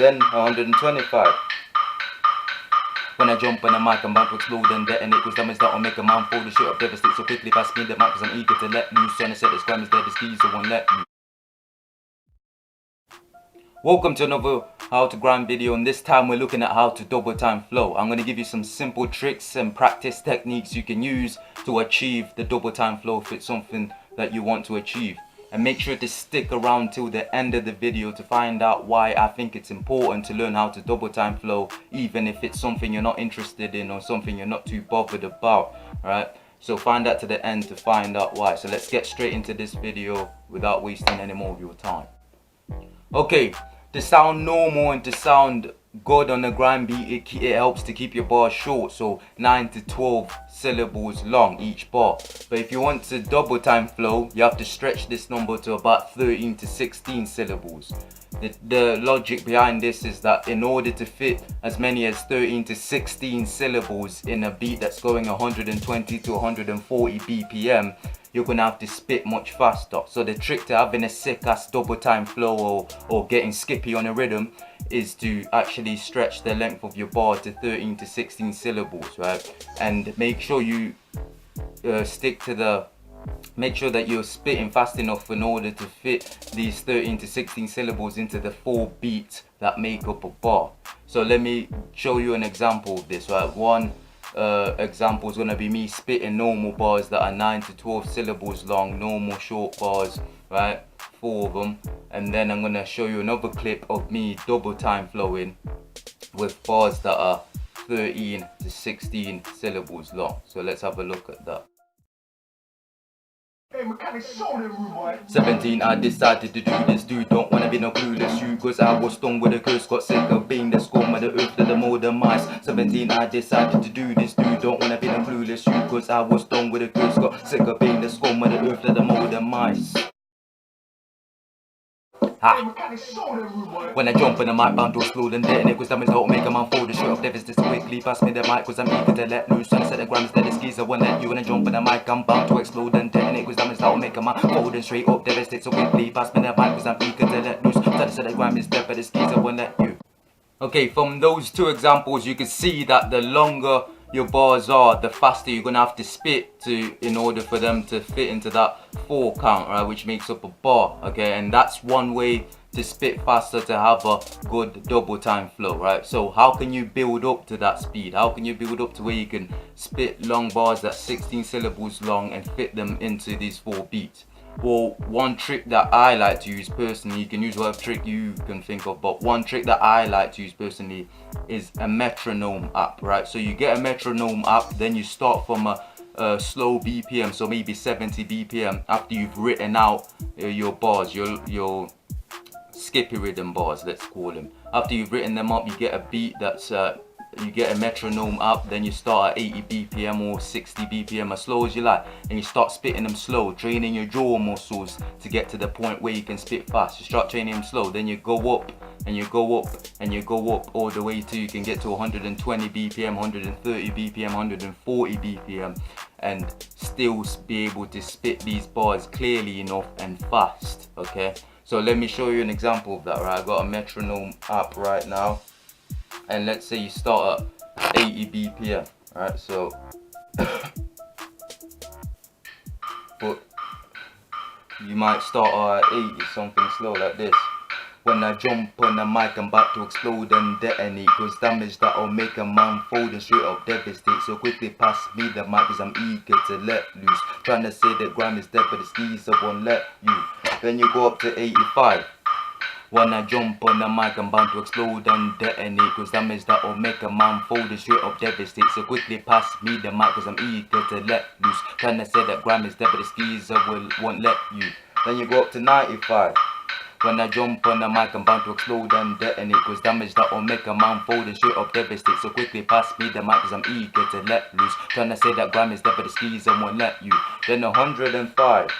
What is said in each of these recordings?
then 125. When I jump on the mic, I'm about to explode and detonate, cause damage that'll make a man fold and shit up, devastate. So quickly pass me the mic, cause I'm eager to let loose. Trying to set this Grime is dead, this keys, so won't let you. Welcome to another how to Grime video, and this time we're looking at how to double time flow. I'm going to give you some simple tricks and practice techniques you can use to achieve the double time flow if it's something that you want to achieve. And make sure to stick around till the end of the video to find out why I think it's important to learn how to double time flow, even if it's something you're not interested in or something you're not too bothered about, right? So find that to the end to find out why. So let's get straight into this video without wasting any more of your time. Okay, to sound normal and to sound good on the Grime beat, it helps to keep your bars short, so 9 to 12 syllables long each bar. But if you want to double time flow, you have to stretch this number to about 13 to 16 syllables. The logic behind this is that in order to fit as many as 13 to 16 syllables in a beat that's going 120 to 140 BPM, you're gonna have to spit much faster. So the trick to having a sick ass double time flow or getting skippy on a rhythm is to actually stretch the length of your bar to 13 to 16 syllables, right? And make sure you make sure that you're spitting fast enough in order to fit these 13 to 16 syllables into the 4 beats that make up a bar. So let me show you an example of this, right? One example is going to be me spitting normal bars that are 9 to 12 syllables long, normal short bars, right? 4 of them. And then I'm going to show you another clip of me double time flowing with bars that are 13 to 16 syllables long. So let's have a look at that. 17, I decided to do this, dude, don't wanna be no clueless you, cause I was stung with a curse, got sick of being the scum of the earth to the modern mice. 17, I decided to do this, dude, don't wanna be no clueless you, cause I was stung with a curse, got sick of being the scum of the earth to the modern mice. Ha. When I jump on the mic, bound to explode and detonate, cause damage that'll make a man fold. The shit off devastates so quickly, pass me the mic, cause I'm eager to let loose. Trying to set the Grime is dead, the skis, I won't let you. When I jump on the mic, I'm bound to explode and detonate, cause damage that'll make a man fold. And straight up devastates so quickly, pass me the mic, cause I'm eager to let loose. Trying to set the Grime is dead, but the skis, I won't let you. Okay, from those two examples, you can see that the longer your bars are, the faster you're gonna have to spit in order for them to fit into that 4 count, right, which makes up a bar. Okay, and that's one way to spit faster to have a good double time flow, right? So how can you build up to that speed? How can you build up to where you can spit long bars that's 16 syllables long and fit them into these 4 beats? Well, one trick that I like to use personally, you can use whatever trick you can think of, but one trick that I like to use personally is a metronome app, right? So you get a metronome app, then you start from a slow BPM, so maybe 70 BPM after you've written out your bars, your skippy rhythm bars, let's call them. After you've written them up, you get a beat that's you get a metronome up, then you start at 80 BPM or 60 BPM, as slow as you like, and you start spitting them slow, training your jaw muscles to get to the point where you can spit fast. You start training them slow, then you go up and you go up and you go up all the way to you can get to 120 BPM, 130 BPM, 140 BPM, and still be able to spit these bars clearly enough and fast. Okay, so let me show you an example of that, right? I got a metronome app right now, and let's say you start at 80 BPM, right? So but you might start at 80, something slow like this. When I jump on the mic, I'm about to explode and detonate, cause damage that'll make a man fold and straight up devastate. So quickly pass me the mic, cause I'm eager to let loose. Trying to say that Grime is dead, but the skis I won't let you. Then you go up to 85. When I jump on the mic, I'm bound to explode and detonate, cause damage that'll make a man fold and straight up devastate. So quickly pass me the mic, cause I'm eager to let loose. Trying to say that Grime is dead, but the skis I won't let you. Then you go up to 95. When I jump on the mic, I'm bound to explode and detonate, cause damage that'll make a man fold and straight up devastate. So quickly pass me the mic, cause I'm eager to let loose. Trying to say that Grime is dead, but the skis I won't let you. Then 105.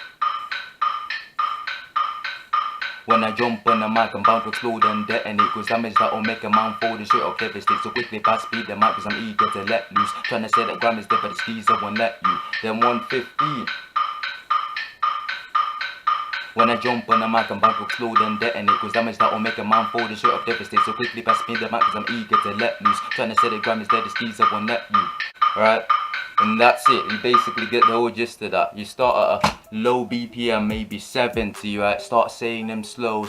When I jump on the mic, I'm bound to explode and detonate, cause damage that'll make a man fold and straight up devastate. So quickly pass me the mic, cause I'm eager to let loose. Trying to say that Grime is dead, but the skis I won't let you. Then 115. When I jump on the mic, I'm bound to explode and detonate, cause damage that will make a man fold and straight up devastate. So quickly pass me the mic, cause I'm eager to let loose. Trying to say the Grime is dead, the skis I won't let you. Right? And that's it. You basically get the whole gist of that. You start at a low BPM, maybe 70, right? Start saying them slow,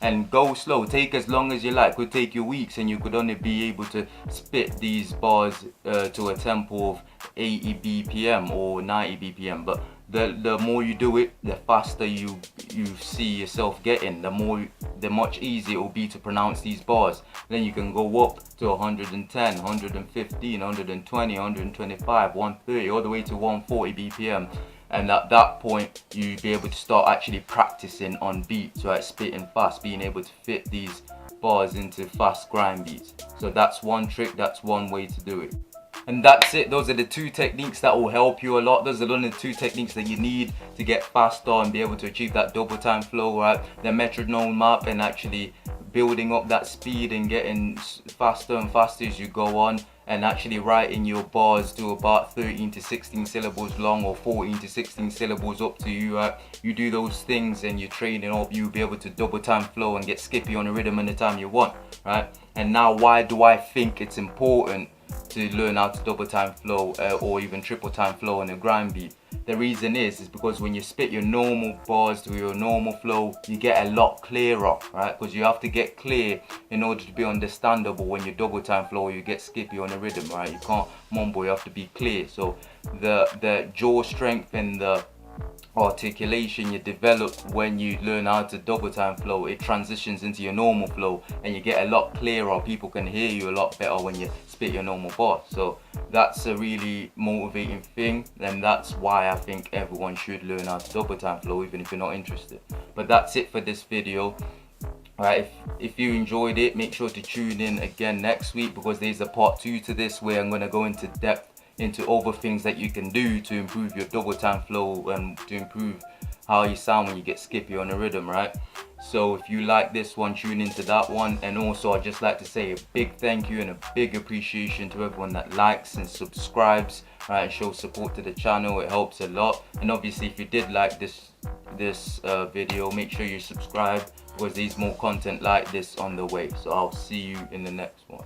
and go slow. Take as long as you like. Could take you weeks, and you could only be able to spit these bars to a tempo of 80 BPM or 90 BPM. But the more you do it, the faster you see yourself getting. The much easier it will be to pronounce these bars. Then you can go up to 110, 115, 120, 125, 130, all the way to 140 BPM. And at that point, you'll be able to start actually practicing on beats, right? Spitting fast, being able to fit these bars into fast grime beats. So that's one trick, that's one way to do it. And that's it. Those are the two techniques that will help you a lot. Those are only the two techniques that you need to get faster and be able to achieve that double time flow, right? The metronome map, and actually building up that speed and getting faster and faster as you go on, and actually writing your bars to about 13 to 16 syllables long, or 14 to 16 syllables, up to you, right? You do those things and you're training up, you'll be able to double time flow and get skippy on the rhythm anytime you want, right? And now, why do I think it's important to learn how to double time flow or even triple time flow on a grime beat? The reason is because when you spit your normal bars to your normal flow, you get a lot clearer, right? Because you have to get clear in order to be understandable. When you double time flow, you get skippy on the rhythm, right? You can't mumble, you have to be clear. So the jaw strength and the articulation you develop when you learn how to double time flow, it transitions into your normal flow, and you get a lot clearer. People can hear you a lot better when you spit your normal bar. So that's a really motivating thing, and that's why I think everyone should learn how to double time flow, even if you're not interested. But that's it for this video. Alright, if you enjoyed it, make sure to tune in again next week, because there's a part 2 to this where I'm going to go into depth into other things that you can do to improve your double time flow and to improve how you sound when you get skippy on the rhythm, right? So if you like this one, tune into that one. And also, I'd just like to say a big thank you and a big appreciation to everyone that likes and subscribes, right, and shows support to the channel. It helps a lot. And obviously, if you did like this video, make sure you subscribe, because there's more content like this on the way. So I'll see you in the next one.